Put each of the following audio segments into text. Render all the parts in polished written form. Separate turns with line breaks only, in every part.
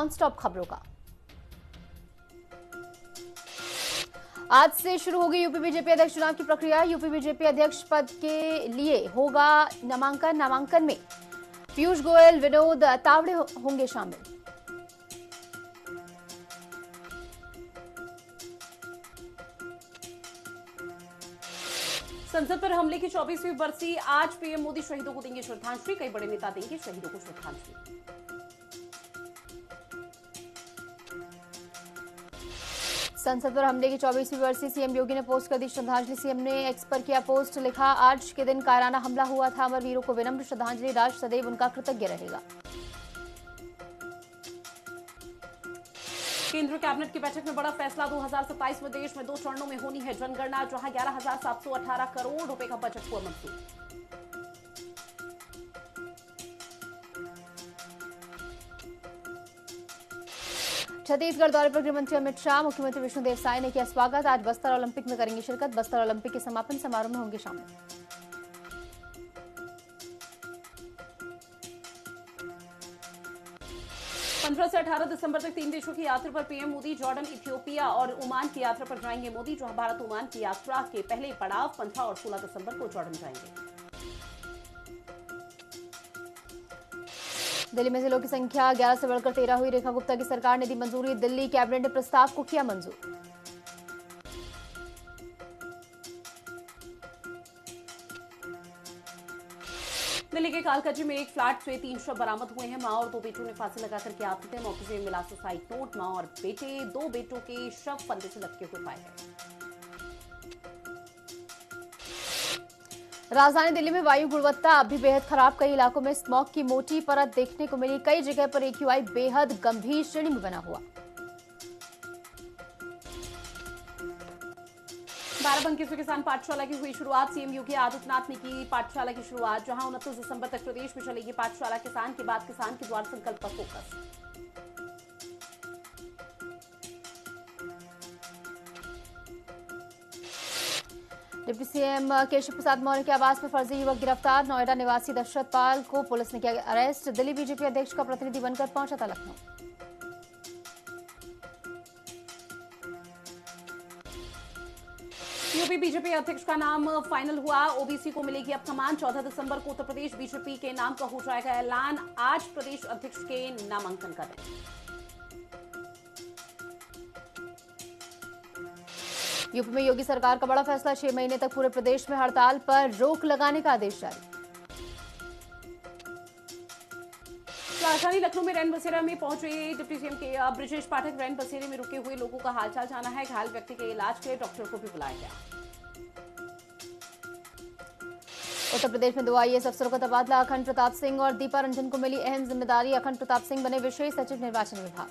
Non-stop खबरों का। आज से शुरू होगी यूपी बीजेपी अध्यक्ष चुनाव की प्रक्रिया। यूपी बीजेपी अध्यक्ष पद के लिए होगा नामांकन में पीयूष गोयल, विनोद तावड़े होंगे शामिल।
संसद पर हमले की 24वीं बरसी आज पीएम मोदी शहीदों को देंगे श्रद्धांजलि। कई बड़े नेता देंगे शहीदों को श्रद्धांजलि।
संसद पर हमले की 24वीं बरसी सीएम योगी ने पोस्ट कर दी श्रद्धांजलि। सीएम ने एक्स पर किया पोस्ट, लिखा आज के दिन कायराना हमला हुआ था, अमर वीरों को विनम्र श्रद्धांजलि, राष्ट्र सदैव उनका कृतज्ञ रहेगा।
केंद्रीय कैबिनेट की बैठक में बड़ा फैसला, 2027 में देश में 2 चरणों में होनी है जनगणना, जहां 11,718 करोड़ रुपए का बजट हुआ मंजूर।
छत्तीसगढ़ दौरे पर गृहमंत्री अमित शाह, मुख्यमंत्री विष्णुदेव साय ने किया स्वागत। आज बस्तर ओलंपिक में करेंगे शिरकत। बस्तर ओलंपिक के समापन समारोह में होंगे शामिल।
पंद्रह से 18 दिसंबर तक 3 देशों की यात्रा पर पीएम मोदी जॉर्डन, इथियोपिया और ओमान की यात्रा पर जाएंगे मोदी, जहां भारत ओमान की यात्रा के पहले पड़ाव 15 और 16 दिसंबर को जॉर्डन जाएंगे।
दिल्ली में जिलों की संख्या 11 से बढ़कर 13 हुई। रेखा गुप्ता की सरकार ने दी मंजूरी। दिल्ली कैबिनेट ने प्रस्ताव को किया मंजूर।
दिल्ली के कालकाजी में एक फ्लैट से 3 शव बरामद हुए हैं। मां और 2 बेटों ने फांसी लगाकर किया आत्महत्या। मौके से मिला सुसाइड नोट। मां और बेटे, 2 बेटों के शव फंदे से लटके हुए पाए गए।
राजधानी दिल्ली में वायु गुणवत्ता अब भी बेहद खराब। कई इलाकों में स्मॉग की मोटी परत देखने को मिली। कई जगह पर AQI बेहद गंभीर श्रेणी में बना हुआ।
बाराबंकी से किसान पाठशाला की हुई शुरुआत। सीएम योगी आदित्यनाथ ने की पाठशाला की शुरुआत, जहां 29 दिसंबर तक प्रदेश में चलेगी पाठशाला। किसान के बाद किसान के द्वार संकल्प पर focus.
Deputy CM Keshav Prasad Maurya के आवास पर फर्जी युवक गिरफ्तार। नोएडा निवासी दशरथ पाल को पुलिस ने किया अरेस्ट। दिल्ली बीजेपी अध्यक्ष का प्रतिनिधि बनकर पहुंचा था लखनऊ।
यूपी बीजेपी अध्यक्ष का नाम फाइनल हुआ। ओबीसी को मिलेगी अब कमान। 14 दिसंबर को उत्तर प्रदेश बीजेपी के नाम का हो जाएगा ऐलान। आज प्रदेश अध्यक्ष के नामांकन का दिन।
यूपी में योगी सरकार का बड़ा फैसला। 6 महीने तक पूरे प्रदेश में हड़ताल पर रोक लगाने का आदेश जारी।
राजधानी लखनऊ में रैन बसेरा में पहुंचे डिप्टी सीएम के ब्रजेश पाठक। रैन बसेरे में रुके हुए लोगों का हालचाल जाना है। घायल व्यक्ति के इलाज के लिए डॉक्टर को भी बुलाया गया।
उत्तर प्रदेश में 2 IAS अफसरों का तबादला। अखंड प्रताप सिंह और दीपा रंजन को मिली अहम जिम्मेदारी। अखंड प्रताप सिंह बने विशेष सचिव निर्वाचन विभाग।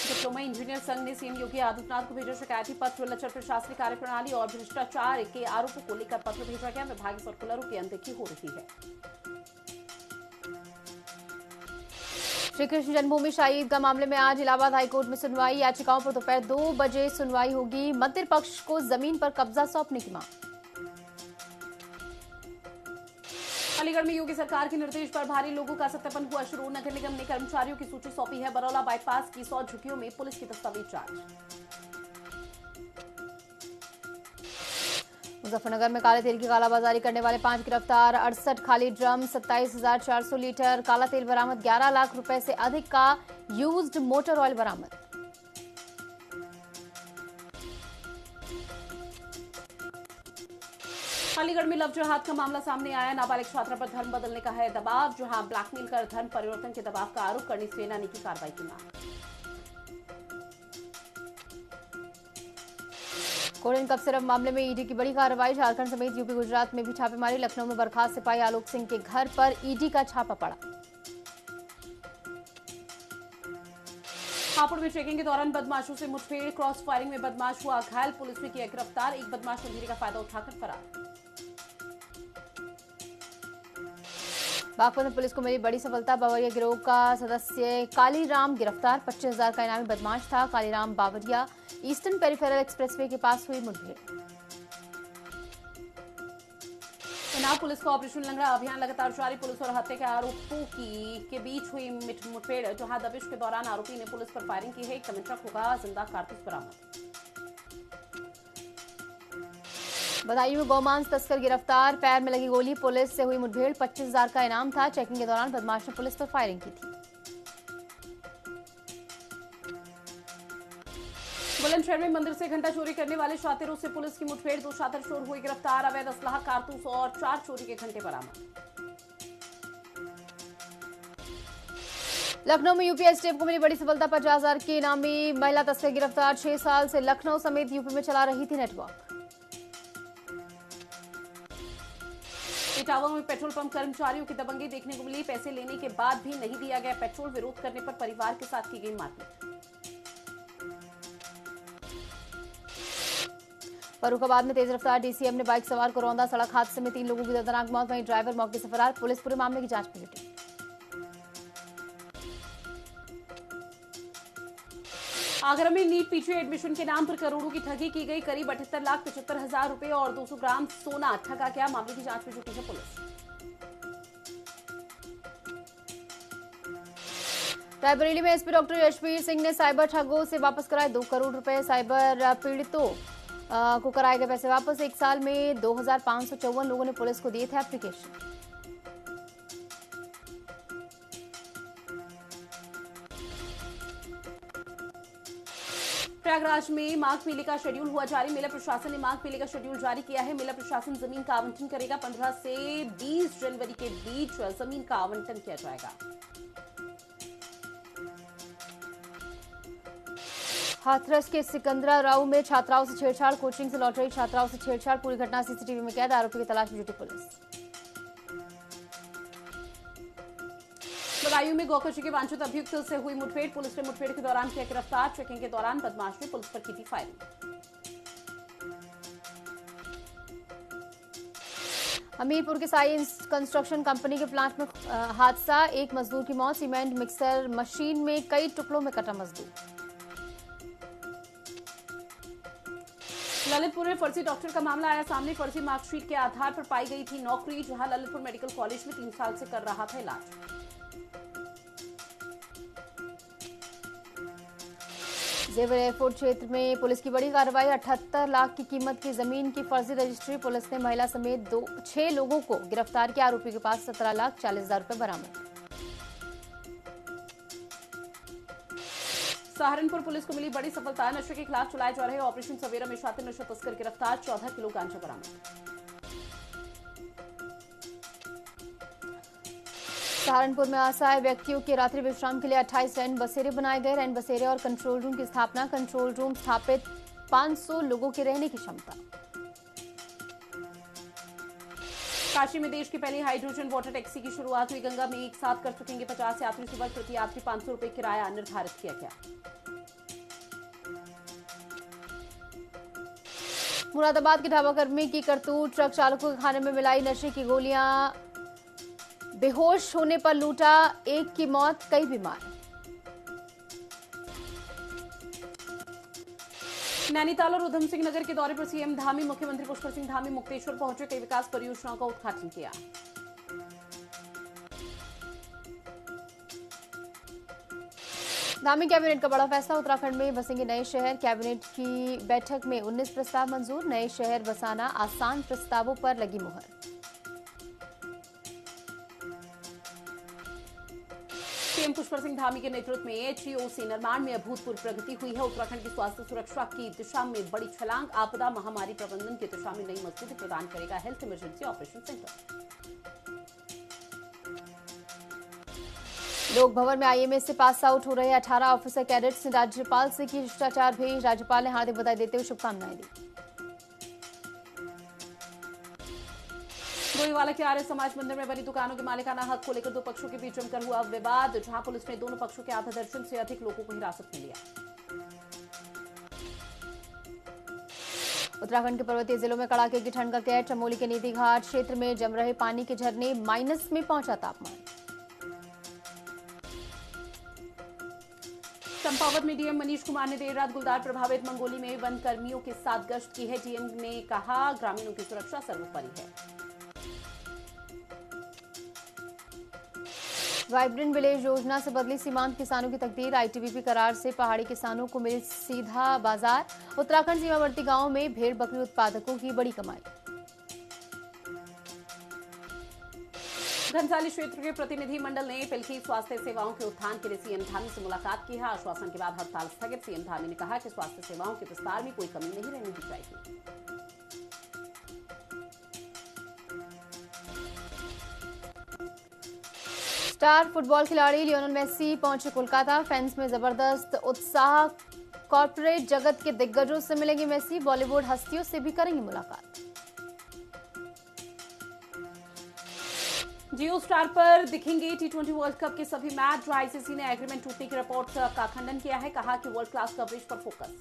डिप्लोमा इंजीनियर संघ ने सीएम योगी आदित्यनाथ को भेजा शिकायती पत्र। लचर प्रशासनिक कार्यप्रणाली और भ्रष्टाचार के आरोपों को लेकर पत्र भेजा गया। विभागीय सर्कुलरों की अनदेखी हो रही है।
श्री कृष्ण जन्मभूमि शाही ईदगाह मामले में आज इलाहाबाद हाईकोर्ट में सुनवाई। याचिकाओं पर दोपहर 2 बजे सुनवाई होगी। मंदिर पक्ष को जमीन पर कब्जा सौंपने की मांग।
अलीगढ़ में योगी सरकार के निर्देश पर भारी लोगों का सत्यापन हुआ शुरू। नगर निगम ने कर्मचारियों की सूची सौंपी है। बरौला बाईपास की 100 झुग्गियों में पुलिस की दस्तावेज जांच।
मुजफ्फरनगर में काले तेल की कालाबाजारी करने वाले 5 गिरफ्तार। 68 खाली ड्रम, 27,400 लीटर काला तेल बरामद। 11 लाख रुपए से अधिक का यूज्ड मोटर ऑयल बरामद।
अलीगढ़ में लव जिहाद का मामला सामने आया। नाबालिग छात्रा पर धर्म बदलने का है दबाव, जहां ब्लैकमेल कर धर्म परिवर्तन के दबाव का आरोप करने सेना ने की कार्रवाई की मांग।
कोरियन कप सिरप मामले में ईडी की बड़ी कार्रवाई। झारखंड समेत यूपी, गुजरात में भी छापेमारी। लखनऊ में बर्खास्त सिपाही आलोक सिंह के घर पर ईडी का छापा पड़ा।
हापुड़ में चेकिंग के दौरान बदमाशों से मुठभेड़। क्रॉस फायरिंग में बदमाश हुआ घायल। पुलिस ने किया गिरफ्तार। एक बदमाश अंधेरे का फायदा उठाकर फरार।
बागपत में पुलिस को मिली बड़ी सफलता। बावरिया गिरोह का सदस्य कालीराम गिरफ्तार। 25,000 का इनामी बदमाश था Kaliram Bawariya. Eastern peripheral expressway के पास हुई मुठभेड़।
उन्नाव पुलिस का ऑपरेशन लंगड़ा अभियान लगातार जारी। पुलिस और हत्या के आरोपों के बीच हुई मुठभेड़, जहां दबिश के दौरान आरोपी ने पुलिस पर फायरिंग की है। एक तमंचा होगा, जिंदा कारतूस बरामद।
बदायूं में गौमांस तस्कर गिरफ्तार, पैर में लगी गोली, पुलिस से हुई मुठभेड़, 25,000 का इनाम था। चेकिंग के दौरान बदमाश ने पुलिस पर फायरिंग की थी।
बुलंदशहर में मंदिर से घंटा चोरी करने वाले शातिरों से पुलिस की मुठभेड़, 2 शातिर चोर हुए गिरफ्तार। अवैध असलाह, कारतूस और 4 चोरी के घंटे बरामद।
लखनऊ में यूपी एसटीएफ को मिली बड़ी सफलता, 50,000 की इनामी महिला तस्कर गिरफ्तार। 6 साल से लखनऊ समेत यूपी में चला रही थी नेटवर्क।
इटावा में पेट्रोल पंप कर्मचारियों की दबंगी देखने को मिली। पैसे लेने के बाद भी नहीं दिया गया पेट्रोल, विरोध करने पर परिवार के साथ की गई मारपीट।
फर्रुखाबाद में तेज रफ्तार डीसीएम ने बाइक सवार को रौंदा, सड़क हादसे में 3 लोगों की दर्दनाक मौत, वहीं ड्राइवर मौके से फरार। पुलिस पूरे मामले की जांच में जुटी।
आगरा में नीट पीजी एडमिशन के नाम पर करोड़ों की ठगी की गई। करीब 78,75,000 रुपए और 200 ग्राम सोना ठगा गया। मामले की जांच में जुटी है पुलिस।
रायबरेली में एसपी डॉक्टर यशवीर सिंह ने साइबर ठगों से वापस कराए 2 करोड़ रुपए। साइबर पीड़ितों को कराए गए पैसे वापस। 1 साल में 2,554 लोगों ने पुलिस को दिए थे एप्लीकेशन।
प्रयागराज में माघ मेले का शेड्यूल हुआ जारी। मेला प्रशासन ने माघ मेले का शेड्यूल जारी किया है। मेला प्रशासन जमीन का आवंटन करेगा। 15 से 20 जनवरी के बीच जमीन का आवंटन किया जाएगा।
हाथरस के सिकंदराराव में छात्राओं से छेड़छाड़, कोचिंग से लौट रही छात्राओं से छेड़छाड़, पूरी घटना सीसीटीवी में कैद। आरोपी की तलाश में जुटी पुलिस।
बदायूं में गोकची के वांछित अभियुक्त से हुई मुठभेड़, पुलिस ने मुठभेड़ के दौरान किया गिरफ्तार। चेकिंग के दौरान बदमाश ने पुलिस पर की थी फायरिंग।
हमीरपुर के साइंस कंस्ट्रक्शन कंपनी के प्लांट में हादसा, 1 मजदूर की मौत। सीमेंट मिक्सर मशीन में कई टुकड़ों में कटा मजदूर।
ललितपुर में फर्जी डॉक्टर का मामला आया सामने। फर्जी मार्कशीट के आधार पर पाई गई थी नौकरी, जहां ललितपुर मेडिकल कॉलेज में 3 साल से कर रहा था इलाज।
जेवर एयरपोर्ट क्षेत्र में पुलिस की बड़ी कार्रवाई, 78 लाख की कीमत की जमीन की फर्जी रजिस्ट्री। पुलिस ने महिला समेत 6 लोगों को गिरफ्तार किया। आरोपी के पास 17,40,000 रुपए बरामद।
सहारनपुर पुलिस को मिली बड़ी सफलता। नशे के खिलाफ चलाए जा रहे ऑपरेशन सवेरा में शातिर नशा तस्कर गिरफ्तार। 14 किलो गांजा बरामद।
सहारनपुर में असहाय व्यक्तियों के रात्रि विश्राम के लिए 28 रैन बसेरे बनाए गए। रैन बसेरे और कंट्रोल रूम की स्थापना। कंट्रोल रूम स्थापित, 500 लोगों के रहने की क्षमता।
काशी में देश की पहली हाइड्रोजन वाटर टैक्सी की शुरुआत हुई। गंगा में एक साथ कर चुकेंगे 50 यात्री सवार। प्रति यात्री 500 रुपए किराया निर्धारित किया गया।
मुरादाबाद के ढाबा कर्मी की करतूत, ट्रक चालकों के खाने में मिलाई नशे की गोलियां, बेहोश होने पर लूटा, 1 की मौत, कई बीमार।
नैनीताल और उधम सिंह नगर के दौरे पर सीएम धामी, मुख्यमंत्री पुष्कर सिंह धामी मुक्तेश्वर पहुंचे। कई विकास परियोजनाओं का उद्घाटन किया।
धामी कैबिनेट का बड़ा फैसला, उत्तराखंड में बसेंगे नए शहर। कैबिनेट की बैठक में 19 प्रस्ताव मंजूर। नए शहर बसाना आसान, प्रस्तावों पर लगी मुहर।
सीएम पुष्कर सिंह धामी के नेतृत्व में एचईओसी निर्माण में अभूतपूर्व प्रगति हुई है। उत्तराखंड की स्वास्थ्य सुरक्षा की दिशा में बड़ी छलांग। आपदा महामारी प्रबंधन की दिशा में नई मजबूती प्रदान करेगा हेल्थ इमरजेंसी ऑपरेशन सेंटर।
लोक भवन में आईएमएस से पास आउट हो रहे 18 ऑफिसर कैडेट्स ने राज्यपाल से की शिष्टाचार भेंट। राज्यपाल ने हार्दिक बधाई देते हुए शुभकामनाएं दी।
गोईवाला के आर्य समाज मंदिर में बनी दुकानों के मालिकाना हक को लेकर 2 पक्षों के बीच जमकर हुआ विवाद, जहां पुलिस ने दोनों पक्षों के आधा दर्जन से अधिक लोगों को हिरासत में लिया। उत्तराखंड के पर्वतीय जिलों में कड़ाके की ठंड का कहर। चमोली के नीति घाट क्षेत्र में जम रहे पानी के झरने, माइनस में पहुंचा तापमान। चंपावत में डीएम मनीष कुमार ने देर रात गुलदार प्रभावित मंगोली में वन कर्मियों के साथ गश्त की है। डीएम ने कहा, ग्रामीणों की सुरक्षा सर्वोपरि है।
वाइब्रेंट विलेज योजना से बदली सीमांत किसानों की तकदीर। आईटीबीपी करार से पहाड़ी किसानों को मिले सीधा बाजार। उत्तराखंड सीमावर्ती गांवों में भेड़ बकरी उत्पादकों की बड़ी कमाई।
घनसाली क्षेत्र के प्रतिनिधि मंडल ने पिलखी स्वास्थ्य सेवाओं के उत्थान के लिए सीएम धामी से मुलाकात की है। आश्वासन के बाद हड़ताल स्थगित। सीएम धामी ने कहा कि स्वास्थ्य सेवाओं के विस्तार में कोई कमी नहीं रहने दी जाएगी।
स्टार फुटबॉल खिलाड़ी लियोनेल मेसी पहुंचे कोलकाता। फैंस में जबरदस्त उत्साह। कॉर्पोरेट जगत के दिग्गजों से मिलेंगे मेसी। बॉलीवुड हस्तियों से भी करेंगे मुलाकात।
जियो स्टार पर दिखेंगे टी20 वर्ल्ड कप के सभी मैच। आईसीसी ने एग्रीमेंट टूटने की रिपोर्ट का खंडन किया है। कहा कि वर्ल्ड क्लास कवरेज पर फोकस।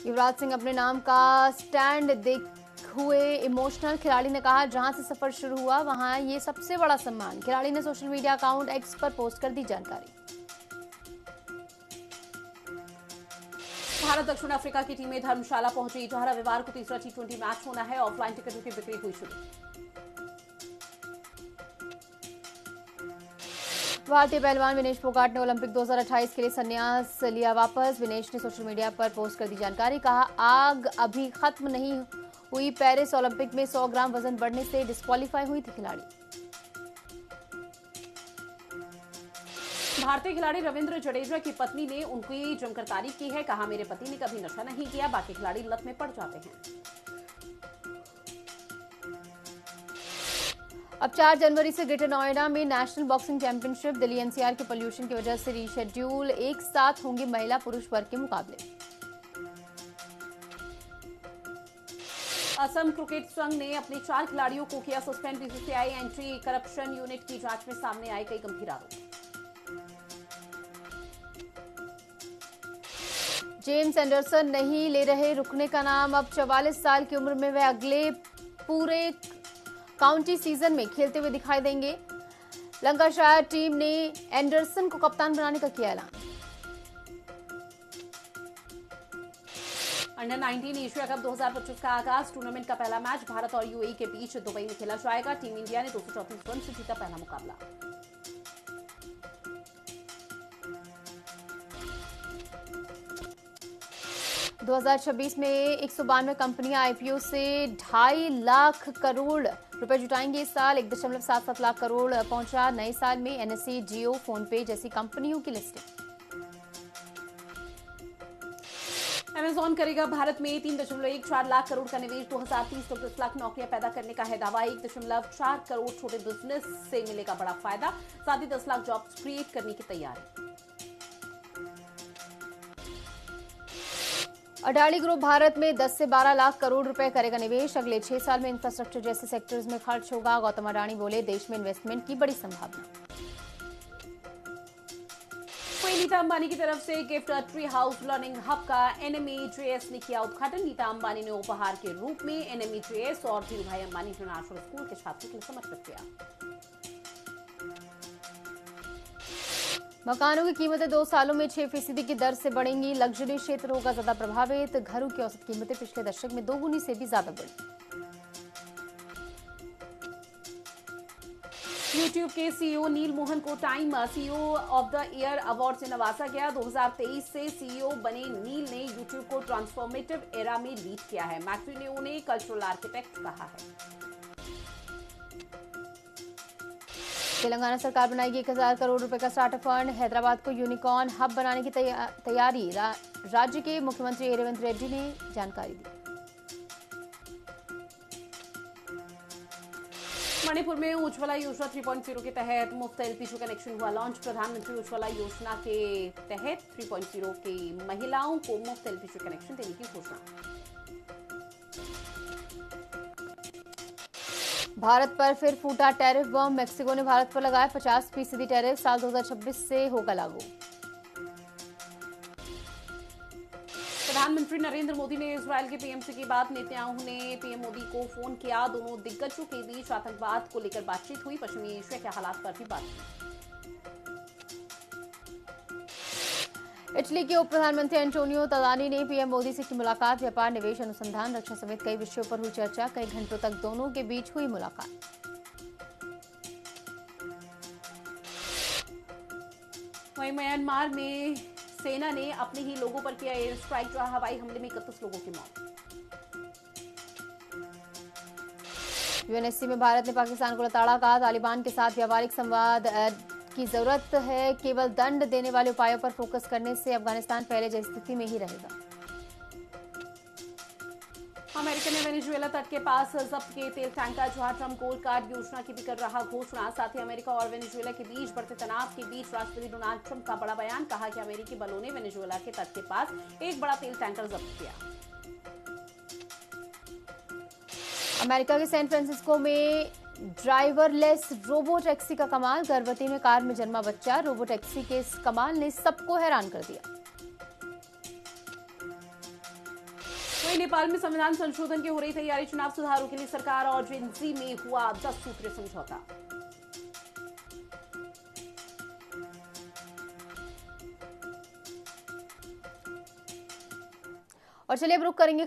युवराज सिंह अपने नाम का स्टैंड देख हुए इमोशनल। खिलाड़ी ने कहा जहां से सफर शुरू हुआ वहां ये सबसे बड़ा सम्मान। खिलाड़ी ने सोशल मीडिया अकाउंट एक्स पर पोस्ट कर दी जानकारी।
भारत दक्षिण अफ्रीका की टीमें धर्मशाला पहुंची। जहां रविवार को तीसरा टी20 मैच होना है। ऑफलाइन टिकटों की बिक्री हुई शुरू।
भारतीय पहलवान विनेश फोगाट ने ओलंपिक 2028 के लिए संन्यास लिया वापस। विनेश ने सोशल मीडिया पर पोस्ट कर दी जानकारी। कहा आग अभी खत्म नहीं हुई। पेरिस ओलंपिक में 100 ग्राम वजन बढ़ने से डिस्क्वालीफाई हुई थी खिलाड़ी।
भारतीय खिलाड़ी रविंद्र जडेजा की पत्नी ने उनकी जमकर तारीफ की है। कहा मेरे पति ने कभी नशा नहीं किया। बाकी खिलाड़ी लत में पड़ जाते हैं।
अब 4 जनवरी से ग्रेटर नोएडा में national boxing championship. Delhi NCR के पोल्यूशन की वजह से रीशेड्यूल। एक साथ होंगे महिला पुरुष वर्ग के मुकाबले।
असम क्रिकेट संघ ने अपने 4 खिलाड़ियों को किया suspend. BCCI anti corruption unit की जांच में सामने आए कई गंभीर आरोप।
जेम्स एंडरसन नहीं ले रहे रुकने का नाम। अब 44 साल की उम्र में वह अगले पूरे काउंटी सीजन में खेलते हुए दिखाई देंगे। लंकाशायर टीम ने एंडरसन को कप्तान बनाने का किया ऐलान।
अंडर 19 एशिया कप 2025 का आगाज। टूर्नामेंट का पहला मैच भारत और यूएई के बीच दुबई में खेला जाएगा। टीम इंडिया ने 234 रन से जीता पहला मुकाबला।
दो 2026 में 192 कंपनियां आईपीओ से 2.5 लाख करोड़ रुपए जुटाएंगे इस साल। 1.77 लाख करोड़ पहुंचा नए साल में। एनएसई, जियो, फोनपे जैसी कंपनियों की लिस्टिंग।
अमेजॉन करेगा भारत में 3.14 लाख करोड़ का निवेश। 2030 तक 10 लाख नौकरियां पैदा करने का है दावा। 1.4 करोड़ छोटे बिजनेस से मिलेगा बड़ा फायदा। साथ ही 10 लाख जॉब्स क्रिएट करने की तैयारी।
अडानी ग्रुप भारत में 10 से 12 लाख करोड़ रुपए करेगा निवेश। अगले 6 साल में इंफ्रास्ट्रक्चर जैसे सेक्टर्स में खर्च होगा। गौतम अडानी बोले देश में इन्वेस्टमेंट की बड़ी संभावना।
नीता अंबानी की तरफ से gift tree house learning hub का एनएमईजेएस ने किया उद्घाटन। नीता अंबानी ने उपहार के रूप में एनएमईजेएस और धीरूभाई अंबानी इंटरनेशनल स्कूल के छात्रों के लिए समर्पित किया।
मकानों की कीमतें 2 सालों में 6% की दर से बढ़ेंगी। लग्जरी क्षेत्र होगा ज्यादा प्रभावित। घरों की औसत कीमतें पिछले दशक में 2 गुनी से भी ज्यादा बढ़ी।
यूट्यूब के सीईओ नील मोहन को time CEO of the year award से नवाजा गया। 2023 से सीईओ बने नील ने यूट्यूब को ट्रांसफॉर्मेटिव एरा में लीड किया है। मैक्री ने उन्हें कल्चरल आर्किटेक्ट कहा है।
तेलंगाना सरकार बनाएगी 1000 करोड़ रुपए का स्टार्टअप फंड। हैदराबाद को यूनिकॉर्न हब बनाने की तैयारी। राज्य के मुख्यमंत्री रेवंत रेड्डी ने जानकारी दी।
मणिपुर में उज्ज्वला योजना 3.0 के तहत मुफ्त एलपीजी कनेक्शन हुआ लॉन्च। प्रधानमंत्री उज्ज्वला योजना के तहत 3.0 की महिलाओं को मुफ्त एलपीजी कनेक्शन देने की घोषणा।
भारत पर फिर फूटा टैरिफ बम। मेक्सिको ने भारत पर लगाया 50% टैरिफ। साल 2026 से होगा लागू।
प्रधानमंत्री नरेंद्र मोदी ने इजरायल के पीएम से की बात। नेतन्याहू ने पीएम मोदी को फोन किया। दोनों दिग्गजों के बीच आतंकवाद को लेकर बातचीत हुई। पश्चिमी एशिया के हालात पर भी बात की।
इटली के उप प्रधानमंत्री एंटोनियो ताजानी ने पीएम मोदी से की मुलाकात। व्यापार, निवेश, अनुसंधान, रक्षा समेत कई विषयों पर हुई चर्चा। कई घंटों तक दोनों के बीच हुई मुलाकात।
वहीं म्यांमार में सेना ने अपने ही लोगों पर किया एयर स्ट्राइक, जहां हवाई हमले में 31 लोगों की मौत।
यूएनएससी में भारत ने पाकिस्तान को लताड़ा, कहा तालिबान के साथ व्यावहारिक संवाद की जरूरत है, केवल दंड देने वाले उपायों पर फोकस करने से अफगानिस्तान पहले जैसी स्थिति में ही रहेगा।
अमेरिका ने वेनेजुएला तट के पास जब्त किए तेल टैंकर, जहां ट्रंप गोल्ड कार्ड योजना की भी कर रहा घोषणा। साथ ही अमेरिका और वेनेजुएला के बीच बढ़ते तनाव के बीच राष्ट्रपति डोनाल्ड ट्रंप का बड़ा बयान, कहा कि अमेरिकी बलों ने वेनेजुएला के तट के पास एक बड़ा तेल टैंकर जब्त किया।
अमेरिका के सैन फ्रांसिस्को में ड्राइवरलेस रोबो टैक्सी का कमाल, गर्भवती में कार में जन्मा बच्चा। रोबो टैक्सी के इस कमाल ने सबको हैरान कर दिया।
वहीं नेपाल में संविधान संशोधन की हो रही तैयारी, चुनाव सुधारों के लिए सरकार और जेएनजी में हुआ 10 सूत्रीय समझौता।
और चलिए अब रुक करेंगे